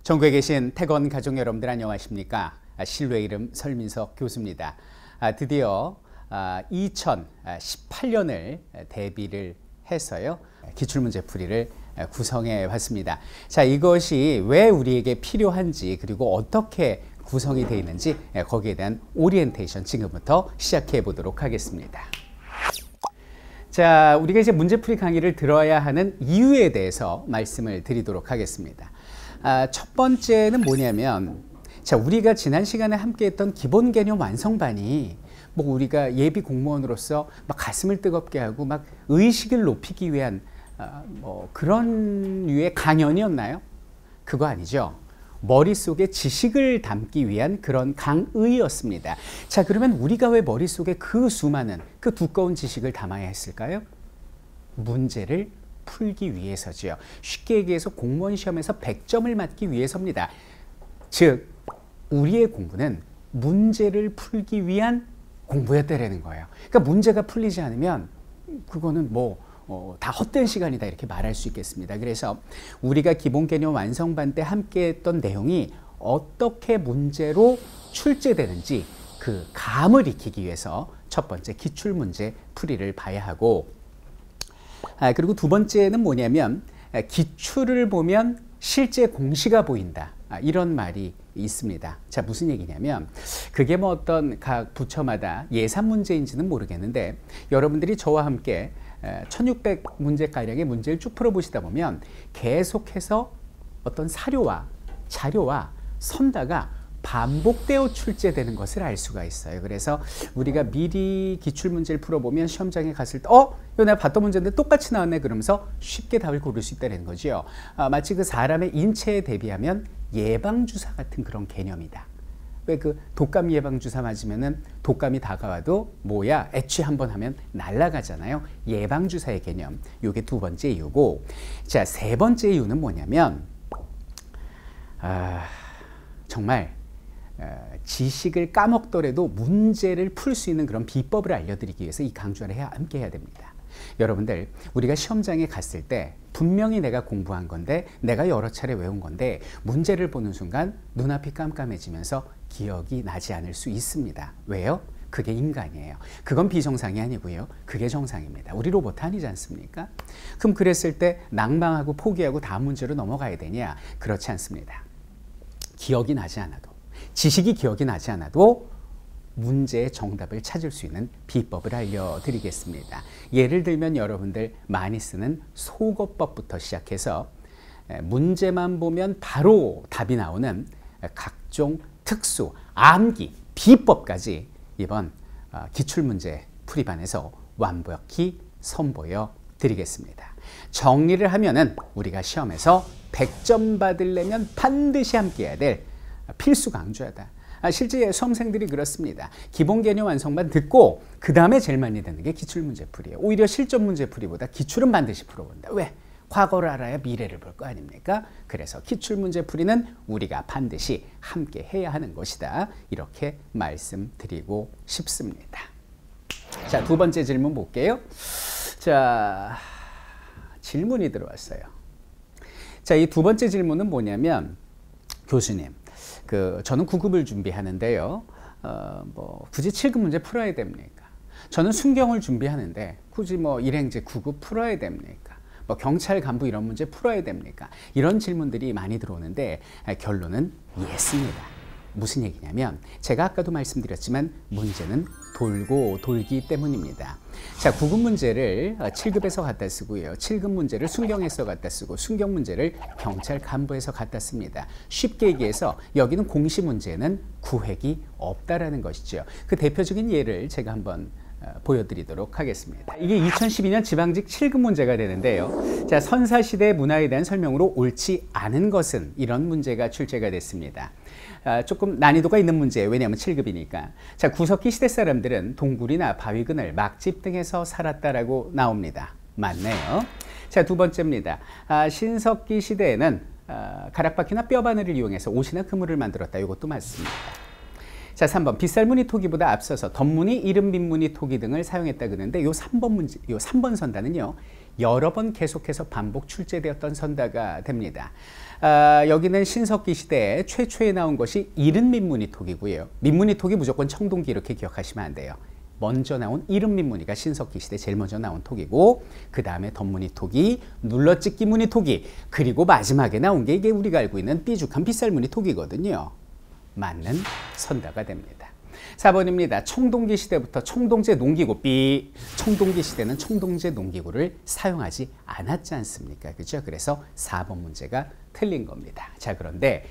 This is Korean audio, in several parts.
전국에 계신 태건 가족 여러분들 안녕하십니까? 신뢰 이름 설민석 교수입니다. 드디어 2018년을 대비를 해서요 기출문제풀이를 구성해 봤습니다. 자, 이것이 왜 우리에게 필요한지 그리고 어떻게 구성이 되어 있는지 거기에 대한 오리엔테이션 지금부터 시작해 보도록 하겠습니다. 자, 우리가 이제 문제풀이 강의를 들어야 하는 이유에 대해서 말씀을 드리도록 하겠습니다. 첫 번째는 뭐냐면, 자, 우리가 지난 시간에 함께 했던 기본 개념 완성반이 뭐 우리가 예비 공무원으로서 막 가슴을 뜨겁게 하고 막 의식을 높이기 위한 뭐 그런 류의 강연이었나요? 그거 아니죠. 머릿속에 지식을 담기 위한 그런 강의였습니다. 자, 그러면 우리가 왜 머릿속에 그 수많은 그 두꺼운 지식을 담아야 했을까요? 문제를 풀기 위해서지요. 쉽게 얘기해서 공무원 시험에서 100점을 맞기 위해서입니다. 즉, 우리의 공부는 문제를 풀기 위한 공부였다라는 거예요. 그러니까 문제가 풀리지 않으면 그거는 다 헛된 시간이다 이렇게 말할 수 있겠습니다. 그래서 우리가 기본 개념 완성반 때 함께 했던 내용이 어떻게 문제로 출제되는지 그 감을 익히기 위해서 첫 번째 기출문제 풀이를 봐야 하고, 그리고 두 번째는 뭐냐면 기출을 보면 실제 공시가 보인다. 이런 말이 있습니다. 자, 무슨 얘기냐면 그게 뭐 어떤 각 부처마다 예산 문제인지는 모르겠는데 여러분들이 저와 함께 1600문제가량의 문제를 쭉 풀어보시다 보면 계속해서 어떤 사료와 자료와 선다가 반복되어 출제되는 것을 알 수가 있어요. 그래서 우리가 미리 기출문제를 풀어보면 시험장에 갔을 때 이거 내가 봤던 문제인데 똑같이 나왔네 그러면서 쉽게 답을 고를 수 있다는 거죠. 마치 그 사람의 인체에 대비하면 예방주사 같은 그런 개념이다. 왜 그 독감 예방주사 맞으면은 독감이 다가와도 뭐야 애취 한번 하면 날아가잖아요. 예방주사의 개념. 요게 두 번째 이유고, 자, 세 번째 이유는 뭐냐면 정말 지식을 까먹더라도 문제를 풀 수 있는 그런 비법을 알려드리기 위해서 이 강좌를 함께 해야 됩니다. 여러분들, 우리가 시험장에 갔을 때 분명히 내가 공부한 건데 내가 여러 차례 외운 건데 문제를 보는 순간 눈앞이 깜깜해지면서 기억이 나지 않을 수 있습니다. 왜요? 그게 인간이에요. 그건 비정상이 아니고요. 그게 정상입니다. 우리 로봇 아니지 않습니까? 그럼 그랬을 때 낭망하고 포기하고 다음 문제로 넘어가야 되냐? 그렇지 않습니다. 기억이 나지 않아도, 지식이 기억이 나지 않아도 문제의 정답을 찾을 수 있는 비법을 알려드리겠습니다. 예를 들면 여러분들 많이 쓰는 속어법부터 시작해서 문제만 보면 바로 답이 나오는 각종 특수, 암기, 비법까지 이번 기출문제 풀이반에서 완벽히 선보여 드리겠습니다. 정리를 하면은 우리가 시험에서 100점 받으려면 반드시 함께 해야 될 필수 강좌다. 실제 수험생들이 그렇습니다. 기본 개념 완성반 듣고 그 다음에 제일 많이 듣는 게 기출문제풀이에요. 오히려 실전 문제풀이보다 기출은 반드시 풀어본다. 왜? 과거를 알아야 미래를 볼 거 아닙니까? 그래서 기출문제풀이는 우리가 반드시 함께 해야 하는 것이다. 이렇게 말씀드리고 싶습니다. 자, 두 번째 질문 볼게요. 자, 질문이 들어왔어요. 자, 이 두 번째 질문은 뭐냐면, 교수님, 저는 9급을 준비하는데요. 굳이 7급 문제 풀어야 됩니까? 저는 순경을 준비하는데 굳이 일행제 9급 풀어야 됩니까? 경찰 간부 이런 문제 풀어야 됩니까? 이런 질문들이 많이 들어오는데 결론은 예스입니다. 무슨 얘기냐면 제가 아까도 말씀드렸지만 문제는 돌고 돌기 때문입니다. 자, 9급 문제를 7급에서 갖다 쓰고요. 7급 문제를 순경에서 갖다 쓰고 순경 문제를 경찰 간부에서 갖다 씁니다. 쉽게 얘기해서 여기는 공시 문제는 구획이 없다라는 것이죠. 그 대표적인 예를 제가 한번 보여드리도록 하겠습니다. 이게 2012년 지방직 7급 문제가 되는데요. 자, 선사시대 문화에 대한 설명으로 옳지 않은 것은 이런 문제가 출제가 됐습니다. 조금 난이도가 있는 문제예요. 왜냐하면 7급이니까. 자, 구석기 시대 사람들은 동굴이나 바위그늘, 막집 등에서 살았다라고 나옵니다. 맞네요. 자, 두 번째입니다. 신석기 시대에는 가락바퀴나 뼈바늘을 이용해서 옷이나 그물을 만들었다. 이것도 맞습니다. 자, 3번 빗살무늬 토기보다 앞서서 덧무늬, 이른빗무늬 토기 등을 사용했다 그러는데 요 3번 문제, 요 3번 선단은요. 여러 번 계속해서 반복 출제되었던 선다가 됩니다. 여기는 신석기 시대에 최초에 나온 것이 이른민문이톡이고요. 민문이톡이 무조건 청동기 이렇게 기억하시면 안 돼요. 먼저 나온 이른민문이가 신석기 시대 제일 먼저 나온 톡이고, 그 다음에 덧문이톡이, 눌러찍기 문이톡이, 그리고 마지막에 나온 게 이게 우리가 알고 있는 삐죽한 빗살문이톡이거든요. 맞는 선다가 됩니다. 4번입니다. 청동기 시대부터 청동제 농기구 청동기 시대는 청동제 농기구를 사용하지 않았지 않습니까? 그렇죠? 그래서 4번 문제가 틀린 겁니다. 자, 그런데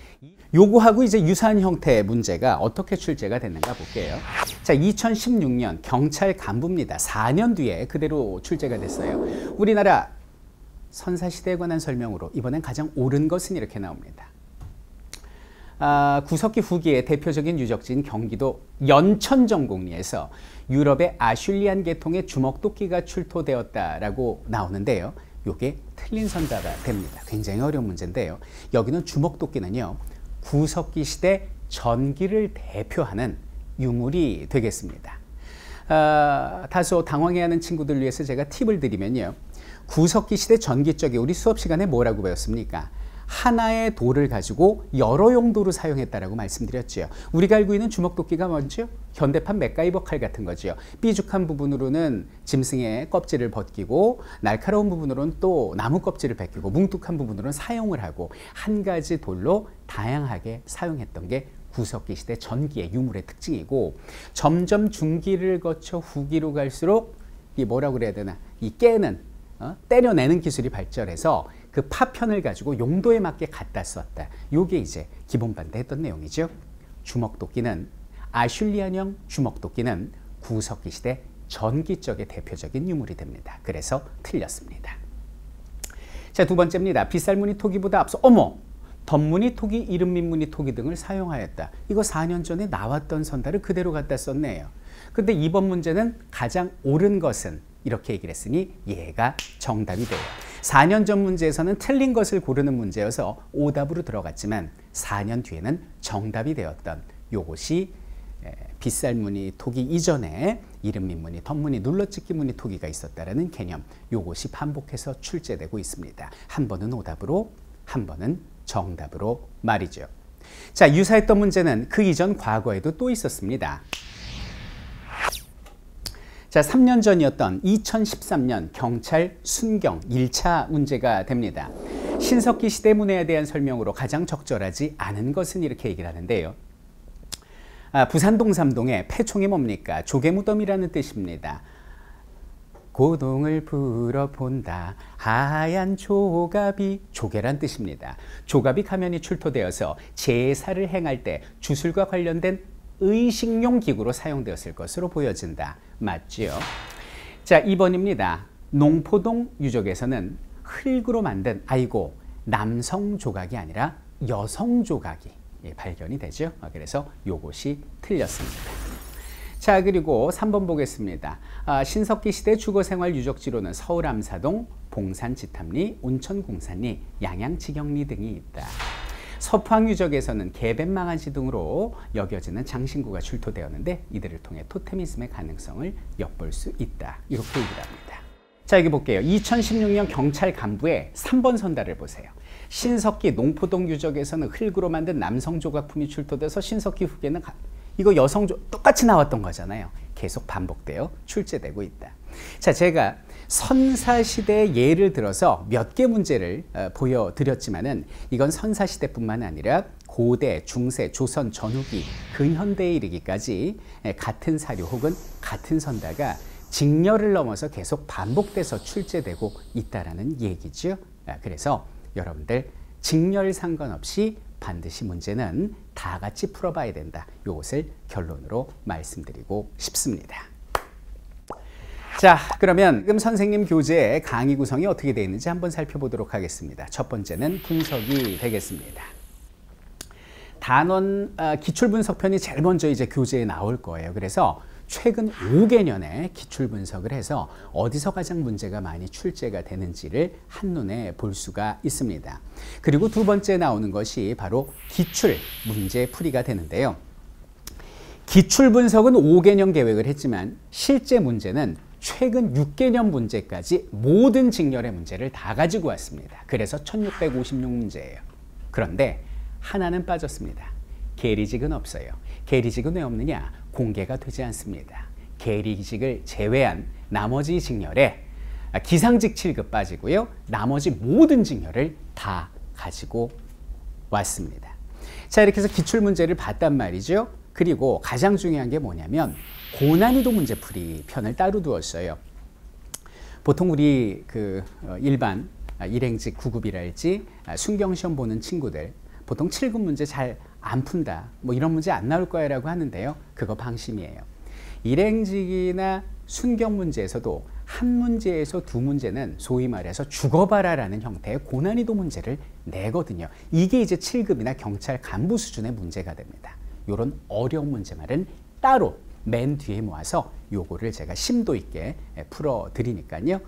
요거하고 이제 유사한 형태의 문제가 어떻게 출제가 됐는가 볼게요. 자, 2016년 경찰 간부입니다. 4년 뒤에 그대로 출제가 됐어요. 우리나라 선사시대에 관한 설명으로 이번엔 가장 옳은 것은 이렇게 나옵니다. 구석기 후기의 대표적인 유적지인 경기도 연천정곡리에서 유럽의 아슐리안 계통의 주먹도끼가 출토되었다라고 나오는데요. 이게 틀린 선다가 됩니다. 굉장히 어려운 문제인데요. 여기는 주먹도끼는요, 구석기 시대 전기를 대표하는 유물이 되겠습니다. 다소 당황해하는 친구들 위해서 제가 팁을 드리면요. 구석기 시대 전기 쪽에 우리 수업 시간에 뭐라고 배웠습니까? 하나의 돌을 가지고 여러 용도로 사용했다라고 말씀드렸죠. 우리가 알고 있는 주먹도끼가 뭔지요? 현대판 맥가이버 칼 같은 거죠. 삐죽한 부분으로는 짐승의 껍질을 벗기고, 날카로운 부분으로는 또 나무 껍질을 벗기고, 뭉툭한 부분으로는 사용을 하고, 한 가지 돌로 다양하게 사용했던 게 구석기 시대 전기의 유물의 특징이고, 점점 중기를 거쳐 후기로 갈수록 이 뭐라고 그래야 되나, 이 깨는 때려내는 기술이 발전해서 그 파편을 가지고 용도에 맞게 갖다 썼다. 요게 이제 기본 반대했던 내용이죠. 주먹도끼는, 아슐리안형 주먹도끼는 구석기 시대 전기 쪽의 대표적인 유물이 됩니다. 그래서 틀렸습니다. 자, 두 번째입니다. 빗살무늬 토기보다 앞서 덧무늬 토기, 이른민무늬 토기 등을 사용하였다. 이거 4년 전에 나왔던 선다를 그대로 갖다 썼네요. 근데 이번 문제는 가장 옳은 것은 이렇게 얘기를 했으니 얘가 정답이 돼요. 4년 전 문제에서는 틀린 것을 고르는 문제여서 오답으로 들어갔지만 4년 뒤에는 정답이 되었던 요것이 빗살무늬 토기 이전에 이른민무늬, 덧무늬, 눌러찍기 무늬 토기가 있었다라는 개념, 요것이 반복해서 출제되고 있습니다. 한 번은 오답으로, 한 번은 정답으로 말이죠. 자, 유사했던 문제는 그 이전 과거에도 또 있었습니다. 자, 3년 전이었던 2013년 경찰 순경 1차 문제가 됩니다. 신석기 시대 문해에 대한 설명으로 가장 적절하지 않은 것은 이렇게 얘기를 하는데요. 부산 동삼동의 패총이 뭡니까? 조개무덤이라는 뜻입니다. 고동을 불어본다 하얀 조갑이, 조개란 뜻입니다. 조갑이 가면이 출토되어서 제사를 행할 때 주술과 관련된 의식용 기구로 사용되었을 것으로 보여진다. 맞지요? 자, 2번입니다. 농포동 유적에서는 흙으로 만든, 남성 조각이 아니라 여성 조각이 발견이 되죠. 그래서 요것이 틀렸습니다. 자, 그리고 3번 보겠습니다. 신석기 시대 주거생활 유적지로는 서울 암사동, 봉산 지탐리, 온천 공산리, 양양 지경리 등이 있다. 서포항 유적에서는 개벤망한시 등으로 여겨지는 장신구가 출토되었는데 이들을 통해 토테미즘의 가능성을 엿볼 수 있다. 이렇게 얘기를 합니다. 자, 여기 볼게요. 2016년 경찰 간부의 3번 선다를 보세요. 신석기 농포동 유적에서는 흙으로 만든 남성 조각품이 출토돼서 신석기 후기에는 이거 여성 똑같이 나왔던 거잖아요. 계속 반복되어 출제되고 있다. 자, 제가 선사시대의 예를 들어서 몇 개 문제를 보여드렸지만은 이건 선사시대뿐만 아니라 고대, 중세, 조선, 전후기, 근현대에 이르기까지 같은 사료 혹은 같은 선다가 직렬을 넘어서 계속 반복돼서 출제되고 있다라는 얘기죠. 그래서 여러분들 직렬 상관없이 반드시 문제는 다 같이 풀어봐야 된다. 이것을 결론으로 말씀드리고 싶습니다. 자, 그러면 지금 선생님 교재의 강의 구성이 어떻게 되어 있는지 한번 살펴보도록 하겠습니다. 첫 번째는 분석이 되겠습니다. 단원 기출분석편이 제일 먼저 이제 교재에 나올 거예요. 그래서 최근 5개년의 기출분석을 해서 어디서 가장 문제가 많이 출제가 되는지를 한눈에 볼 수가 있습니다. 그리고 두 번째 나오는 것이 바로 기출 문제 풀이가 되는데요. 기출분석은 5개년 계획을 했지만 실제 문제는 최근 6개년 문제까지 모든 직렬의 문제를 다 가지고 왔습니다. 그래서 1656문제예요. 그런데 하나는 빠졌습니다. 계리직은 없어요. 계리직은 왜 없느냐? 공개가 되지 않습니다. 계리직을 제외한 나머지 직렬에 기상직 7급 빠지고요. 나머지 모든 직렬을 다 가지고 왔습니다. 자, 이렇게 해서 기출문제를 봤단 말이죠. 그리고 가장 중요한 게 뭐냐면 고난이도 문제풀이 편을 따로 두었어요. 보통 우리 일반 일행직 9급이랄지 순경시험 보는 친구들 보통 7급 문제 잘 안 푼다, 뭐 이런 문제 안 나올 거야 라고 하는데요. 그거 방심이에요. 일행직이나 순경 문제에서도 한 문제에서 두 문제는 소위 말해서 죽어봐라라는 형태의 고난이도 문제를 내거든요. 이게 이제 7급이나 경찰 간부 수준의 문제가 됩니다. 이런 어려운 문제말은 따로 맨 뒤에 모아서 요거를 제가 심도 있게 풀어드리니까요.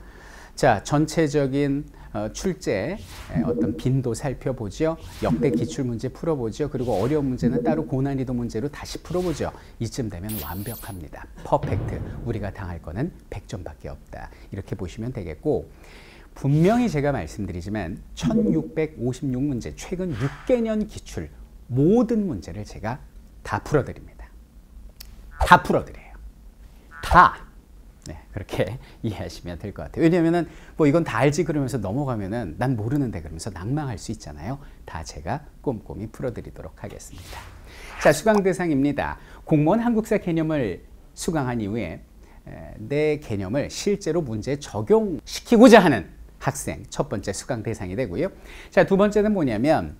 자, 전체적인 출제 어떤 빈도 살펴보죠. 역대 기출문제 풀어보죠. 그리고 어려운 문제는 따로 고난이도 문제로 다시 풀어보죠. 이쯤 되면 완벽합니다. 퍼펙트. 우리가 당할 거는 100점밖에 없다. 이렇게 보시면 되겠고, 분명히 제가 말씀드리지만 1656문제 최근 6개년 기출 모든 문제를 제가 다 풀어드립니다. 다 풀어드려요. 다. 네, 그렇게 이해하시면 될 것 같아요. 왜냐하면 뭐 이건 다 알지 그러면서 넘어가면은 난 모르는데 그러면서 낭망할 수 있잖아요. 다 제가 꼼꼼히 풀어드리도록 하겠습니다. 자, 수강 대상입니다. 공무원 한국사 개념을 수강한 이후에 내 개념을 실제로 문제에 적용시키고자 하는 학생 첫 번째 수강 대상이 되고요. 자, 두 번째는 뭐냐면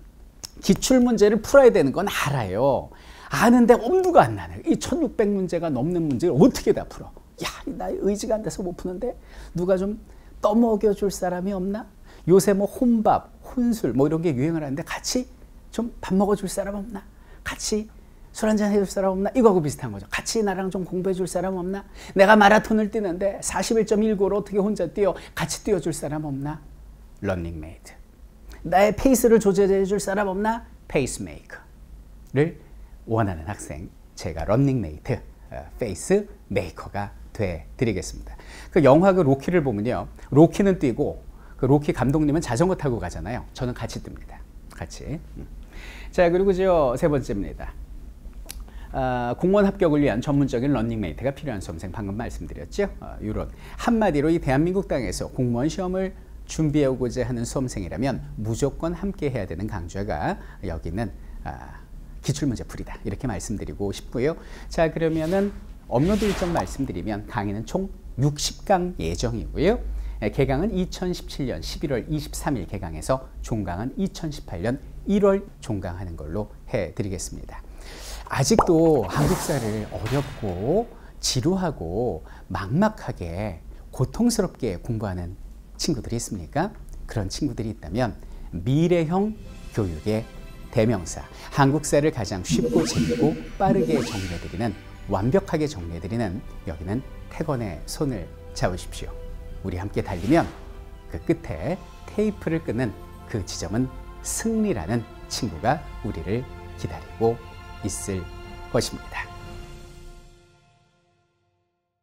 기출문제를 풀어야 되는 건 알아요. 아는데 엄두가 안 나네. 이 1600문제가 넘는 문제를 어떻게 다 풀어? 야, 나 의지가 안 돼서 못 푸는데 누가 좀 떠먹여 줄 사람이 없나? 요새 뭐 혼밥, 혼술 뭐 이런 게 유행을 하는데 같이 좀 밥 먹어줄 사람 없나? 같이 술 한잔 해줄 사람 없나? 이거하고 비슷한 거죠. 같이 나랑 좀 공부해 줄 사람 없나? 내가 마라톤을 뛰는데 41.19를 어떻게 혼자 뛰어? 같이 뛰어줄 사람 없나? 런닝메이트. 나의 페이스를 조절해 줄 사람 없나? 페이스메이커를 원하는 학생, 제가 런닝메이트, 페이스 메이커가 되드리겠습니다. 그 영화 로키를 보면요, 로키는 뛰고 그 로키 감독님은 자전거 타고 가잖아요. 저는 같이 뜹니다. 같이. 자, 그리고 세 번째입니다. 공무원 합격을 위한 전문적인 런닝메이트가 필요한 수험생, 방금 말씀드렸죠. 이런 한마디로 이 대한민국 땅에서 공무원 시험을 준비해오고자 하는 수험생이라면 무조건 함께 해야 되는 강좌가 여기는 기출문제 풀이다, 이렇게 말씀드리고 싶고요. 자, 그러면은 업로드 일정 말씀드리면 강의는 총 60강 예정이고요. 개강은 2017년 11월 23일 개강해서 종강은 2018년 1월 종강하는 걸로 해드리겠습니다. 아직도 한국사를 어렵고 지루하고 막막하게 고통스럽게 공부하는 친구들이 있습니까? 그런 친구들이 있다면 미래형 교육의 대명사, 한국사를 가장 쉽고 재밌고 빠르게 정리해드리는, 완벽하게 정리해드리는 여기는 태권의 손을 잡으십시오. 우리 함께 달리면 그 끝에 테이프를 끄는 그 지점은 승리라는 친구가 우리를 기다리고 있을 것입니다.